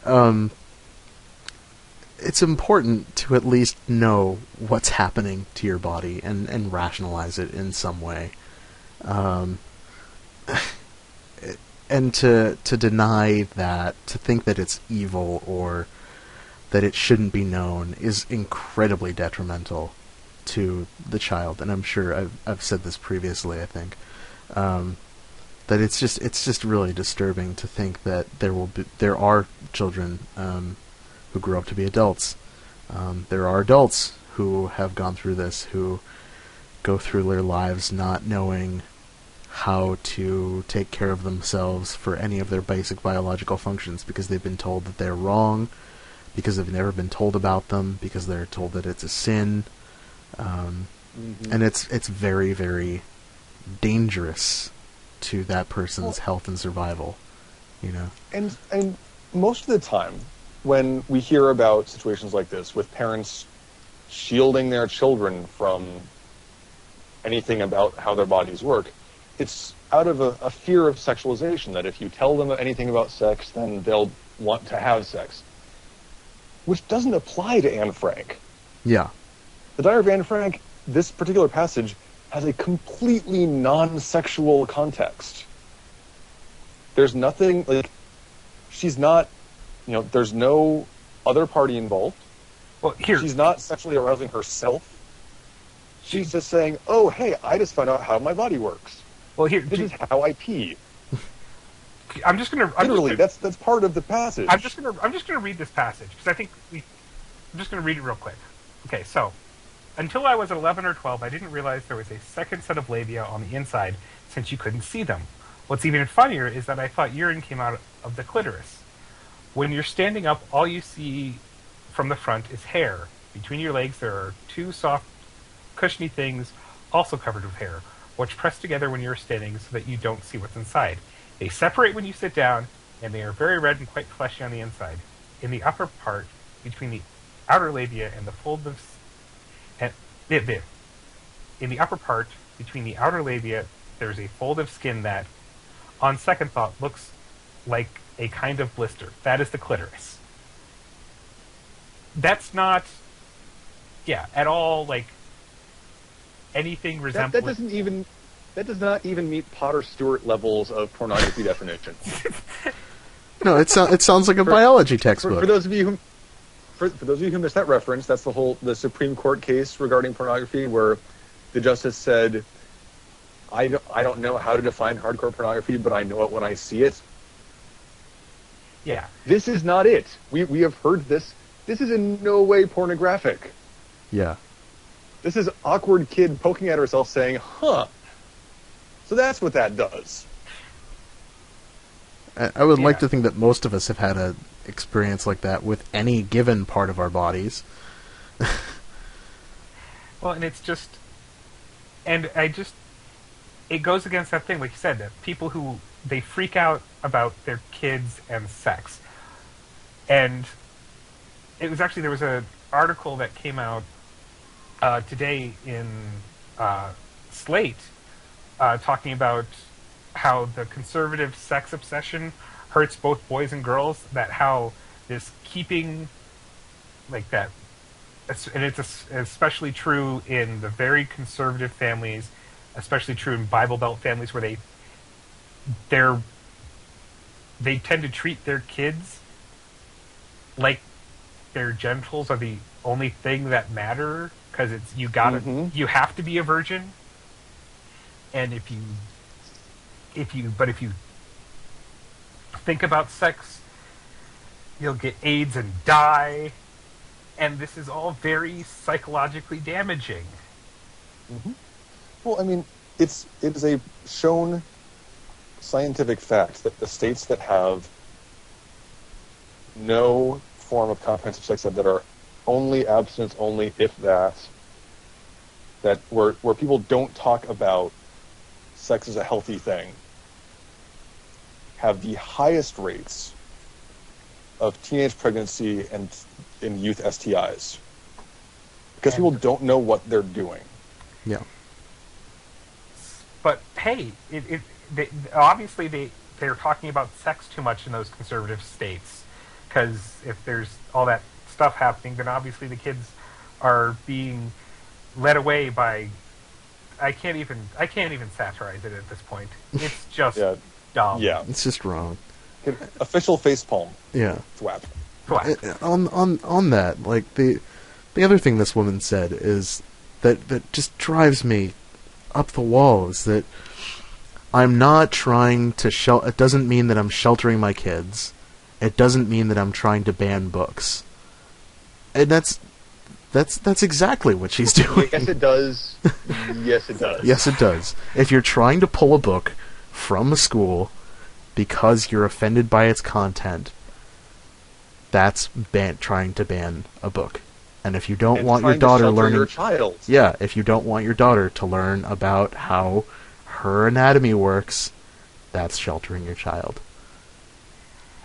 it's important to at least know what's happening to your body and rationalize it in some way. And to deny that, to think that it's evil or that it shouldn't be known, is incredibly detrimental to the child. And I'm sure I've said this previously, I think, that it's just really disturbing to think that there are children who grow up to be adults. There are adults who have gone through this, who go through their lives not knowing how to take care of themselves for any of their basic biological functions because they've been told that they're wrong, because they've never been told about them, because they're told that it's a sin. And it's very, very dangerous to that person's health and survival, you know. And most of the time, when we hear about situations like this, with parents shielding their children from anything about how their bodies work, it's out of a fear of sexualization, that if you tell them anything about sex, then they'll want to have sex. Which doesn't apply to Anne Frank. Yeah. The Diary of Anne Frank, this particular passage, has a completely non-sexual context. There's nothing, like, she's not, there's no other party involved. Well, here, she's not sexually arousing herself. She's just saying, oh, hey, I just found out how my body works. Well, here, this is how I pee. I'm just gonna literally. That's part of the passage. I'm just gonna read this passage because I think I'm just gonna read it real quick. Okay, so until I was 11 or 12, I didn't realize there was a second set of labia on the inside since you couldn't see them. What's even funnier is that I thought urine came out of the clitoris. When you're standing up, all you see from the front is hair. Between your legs, there are two soft, cushiony things also covered with hair, which press together when you're standing so that you don't see what's inside. They separate when you sit down, and they are very red and quite fleshy on the inside. In the upper part, between the outer labia and the fold of... In the upper part, between the outer labia, there's a fold of skin that, on second thought, looks like a kind of blister. That is the clitoris. That's not, at all like anything resembling. That does not even meet Potter Stewart levels of pornography definition. No, it sounds like a biology textbook. For those of you who missed that reference, that's the Supreme Court case regarding pornography, where the justice said, I don't know how to define hardcore pornography, but I know it when I see it. Yeah. This is not it. We have heard this. This is in no way pornographic. Yeah. This is awkward kid poking at herself saying, huh, so that's what that does. I would like to think that most of us have had an experience like that with any given part of our bodies. Well, and it's just... And it goes against that thing, like you said, that people who, they freak out about their kids and sex. And it was actually, there was an article that came out today in Slate talking about how the conservative sex obsession hurts both boys and girls, that how this keeping, like that, and it's especially true in the very conservative families, especially true in Bible Belt families where they tend to treat their kids like their genitals are the only thing that matter, because it's you have to be a virgin, and if you think about sex, you'll get AIDS and die, and this is all very psychologically damaging. Mm-hmm. Well, I mean, it is a shown scientific fact that the states that have no form of comprehensive sex ed, that are only abstinence only, if that where people don't talk about sex as a healthy thing, have the highest rates of teenage pregnancy and in youth STIs, because people don't know what they're doing. Yeah. But hey, obviously they're talking about sex too much in those conservative states, because if there's all that stuff happening, then obviously the kids are being led away by. I can't even satirize it at this point. It's just dumb. Yeah, it's just wrong. Official facepalm. Yeah. Thwap. On that, like the other thing this woman said is that just drives me up the walls, that I'm not trying to it doesn't mean that I'm sheltering my kids. It doesn't mean that I'm trying to ban books. And that's exactly what she's doing. Yes, it does. Yes, it does. Yes, it does. If you're trying to pull a book from a school because you're offended by its content, that's trying to ban a book. And if you don't want your daughter learning, your child. Yeah, if you don't want your daughter to learn about how her anatomy works, that's sheltering your child.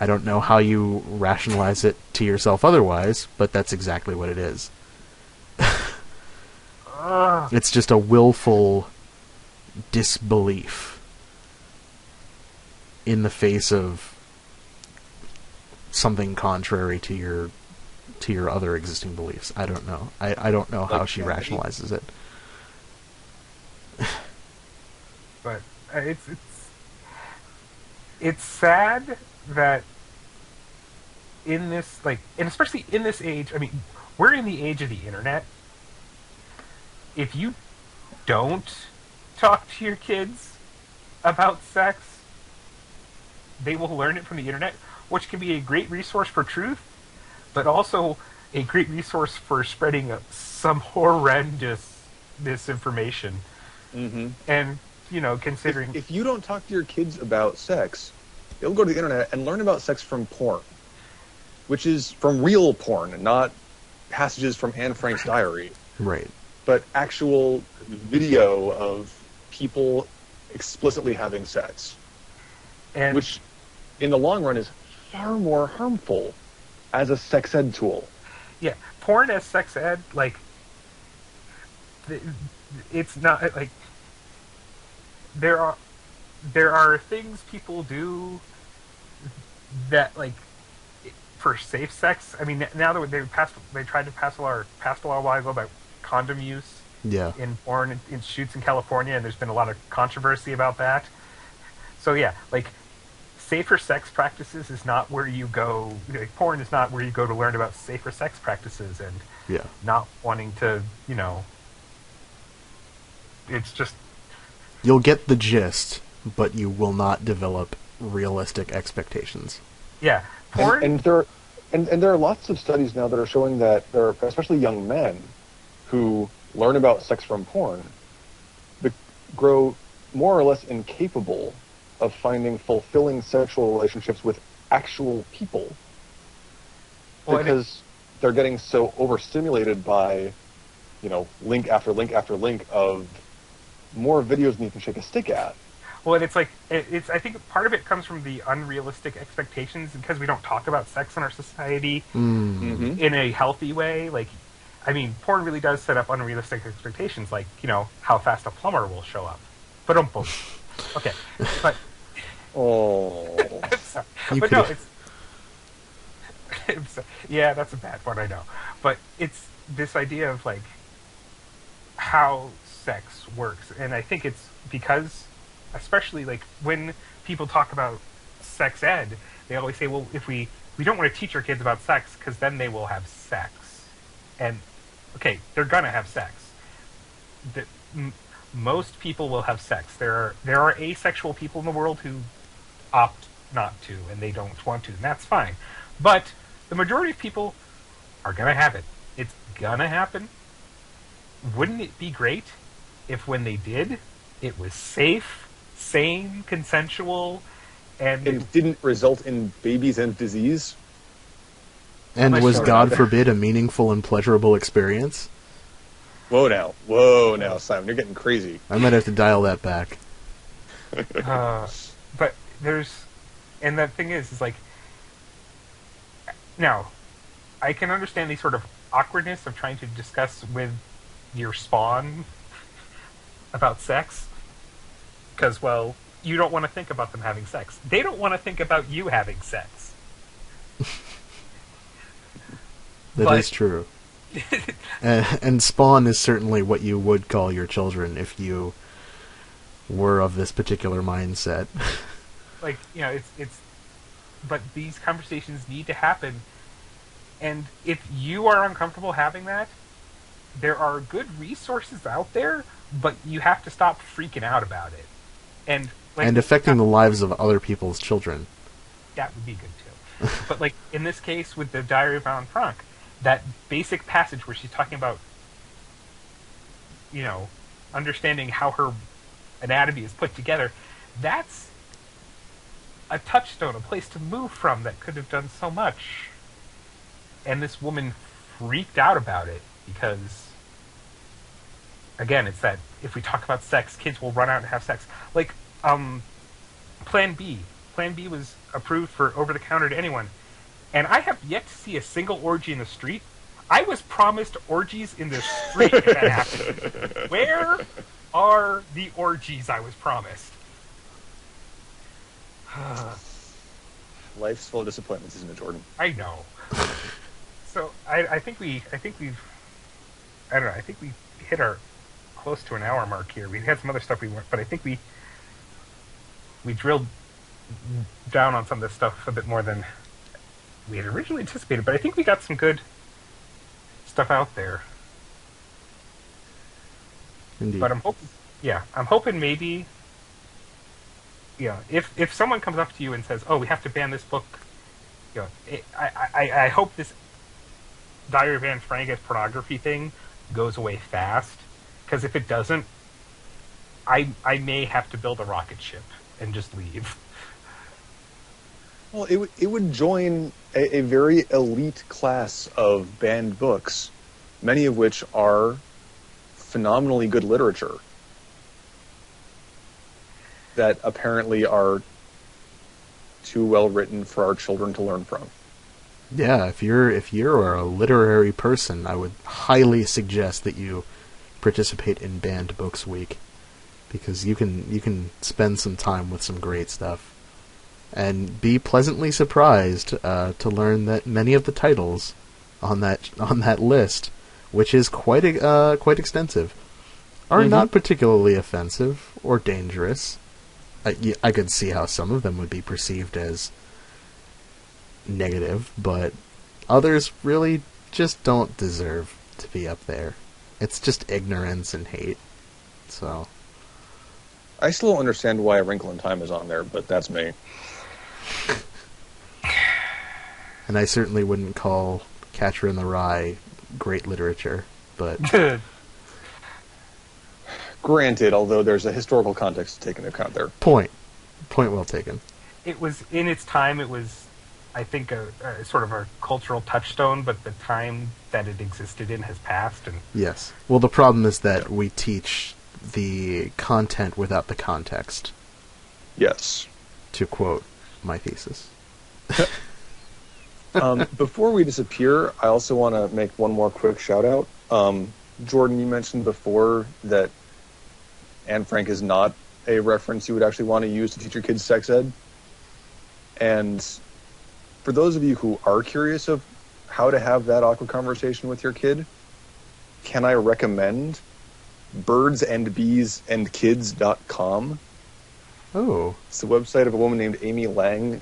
I don't know how you rationalize it to yourself otherwise, but that's exactly what it is. It's just a willful disbelief in the face of something contrary to your other existing beliefs. I don't know. I don't know how she rationalizes it. But it's sad that in this, like, and especially in this age, I mean, we're in the age of the internet. If you don't talk to your kids about sex, they will learn it from the internet, which can be a great resource for truth, but also a great resource for spreading some horrendous misinformation. Mm-hmm. And, considering... If you don't talk to your kids about sex, they'll go to the internet and learn about sex from porn, which is from real porn, not passages from Anne Frank's diary. Right. But actual video of people explicitly having sex. And which, in the long run, is far more harmful as a sex ed tool. Yeah, porn as sex ed, like, it's not, like, there are, there are things people do that, like, for safe sex. I mean, now that they tried to pass a law a while ago about condom use Yeah. in porn in shoots in California, and there's been a lot of controversy about that. So yeah, like, safer sex practices is not where you go. Like, porn is not where you go to learn about safer sex practices, and Yeah. not wanting to, it's just You'll get the gist, but you will not develop realistic expectations. yeah, porn. And there are lots of studies now that are showing that there are, especially young men who learn about sex from porn, grow more or less incapable of finding fulfilling sexual relationships with actual people, because they're getting so overstimulated by, link after link after link of more videos than you can shake a stick at. Well, and it's like I think part of it comes from the unrealistic expectations, because we don't talk about sex in our society in a healthy way. Like, I mean, porn really does set up unrealistic expectations, like, how fast a plumber will show up. But okay, but sorry. But no, yeah, that's a bad one, I know. But it's this idea of, like, how sex works, and I think it's because, especially, like, when people talk about sex ed, they always say, well, if we don't want to teach our kids about sex, because then they will have sex. And, okay, they're gonna have sex. Most people will have sex. There are asexual people in the world who opt not to, and they don't want to, and that's fine. But the majority of people are gonna have it. It's gonna happen. Wouldn't it be great if when they did, it was safe, sane, consensual, and it didn't result in babies and disease? And was, God forbid, a meaningful and pleasurable experience? Whoa now, Simon, you're getting crazy. I might have to dial that back. But and the thing is like, now, I can understand the sort of awkwardness of trying to discuss with your spawn about sex, because, well, you don't want to think about them having sex. They don't want to think about you having sex. That is true. And spawn is certainly what you would call your children if you were of this particular mindset. Like, it's but these conversations need to happen, and if you are uncomfortable having that, there are good resources out there, but you have to stop freaking out about it. And, like, and affecting the lives of other people's children. That would be good too. But, like, in this case with the Diary of Anne Frank, that basic passage where she's talking about, understanding how her anatomy is put together, that's a touchstone, a place to move from that could have done so much. And this woman freaked out about it because, again, it's that if we talk about sex, kids will run out and have sex. Like, Plan B. Plan B was approved for over-the-counter to anyone. And I have yet to see a single orgy in the street. I was promised orgies in the street if that happened. Where are the orgies I was promised? Life's full of disappointments, isn't it, Jordon? I know. So I think we hit our close to an hour mark here. We had some other stuff we weren't, but I think we drilled down on some of this stuff a bit more than we had originally anticipated. But I think we got some good stuff out there. Indeed. But I'm hoping maybe, if someone comes up to you and says, "Oh, we have to ban this book," I hope this Diary of Anne Frank as pornography thing goes away fast, because if it doesn't, I may have to build a rocket ship and just leave. Well, it would join a very elite class of banned books, many of which are phenomenally good literature that apparently are too well written for our children to learn from. Yeah, if you're a literary person, I would highly suggest that you participate in Banned Books Week, because you can spend some time with some great stuff, and be pleasantly surprised to learn that many of the titles on that list, which is quite extensive, are not particularly offensive or dangerous. I could see how some of them would be perceived as negative, but others really just don't deserve to be up there. It's just ignorance and hate. So I still don't understand why A Wrinkle in Time is on there, but that's me. And I certainly wouldn't call Catcher in the Rye great literature, but granted, although there's a historical context to take into account there. Point well taken. It was, in its time, it was, I think, a sort of a cultural touchstone, but the time that it existed in has passed. And yes. Well, the problem is that we teach the content without the context. Yes. To quote my thesis. Before we disappear, I also want to make one more quick shout-out. Jordon, you mentioned before that Anne Frank is not a reference you would actually want to use to teach your kids sex ed. And for those of you who are curious of how to have that awkward conversation with your kid, can I recommend birdsandbeesandkids.com? Oh. It's the website of a woman named Amy Lang,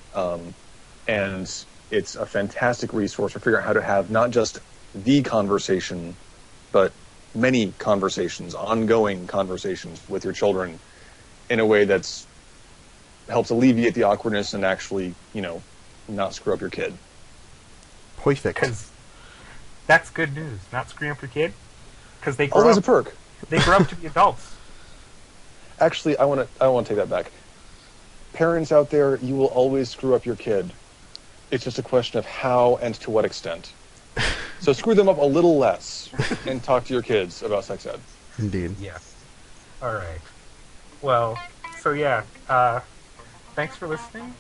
and it's a fantastic resource for figuring out how to have not just the conversation, but many conversations, ongoing conversations with your children in a way that's helps alleviate the awkwardness and actually, not screw up your kid. Perfect. Because that's good news. Not screwing up your kid. Because they grow Always up, a perk. They grow up to be adults. Actually, I want to take that back. Parents out there, you will always screw up your kid. It's just a question of how and to what extent. So screw them up a little less and talk to your kids about sex ed. Indeed. Yes. All right. Well, so yeah, thanks for listening,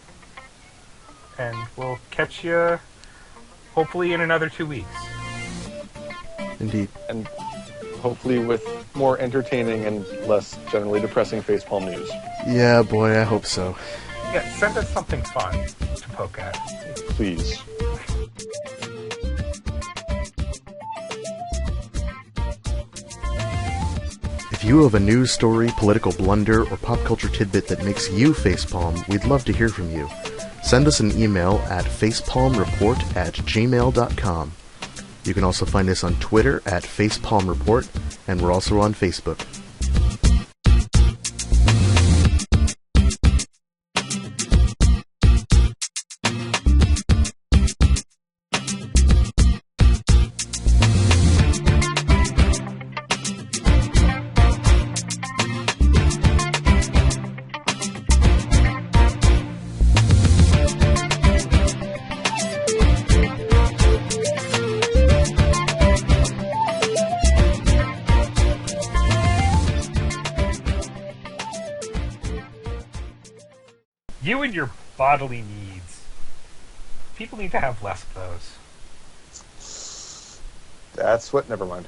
and we'll catch you hopefully in another 2 weeks. Indeed. And hopefully with more entertaining and less generally depressing facepalm news. Yeah, boy, I hope so. Yeah, send us something fun to poke at. Please. If you have a news story, political blunder, or pop culture tidbit that makes you facepalm, we'd love to hear from you. Send us an email at facepalmreport@gmail.com. You can also find us on Twitter at facepalmreport, and we're also on Facebook. You and your bodily needs. People need to have less of those. That's what, never mind.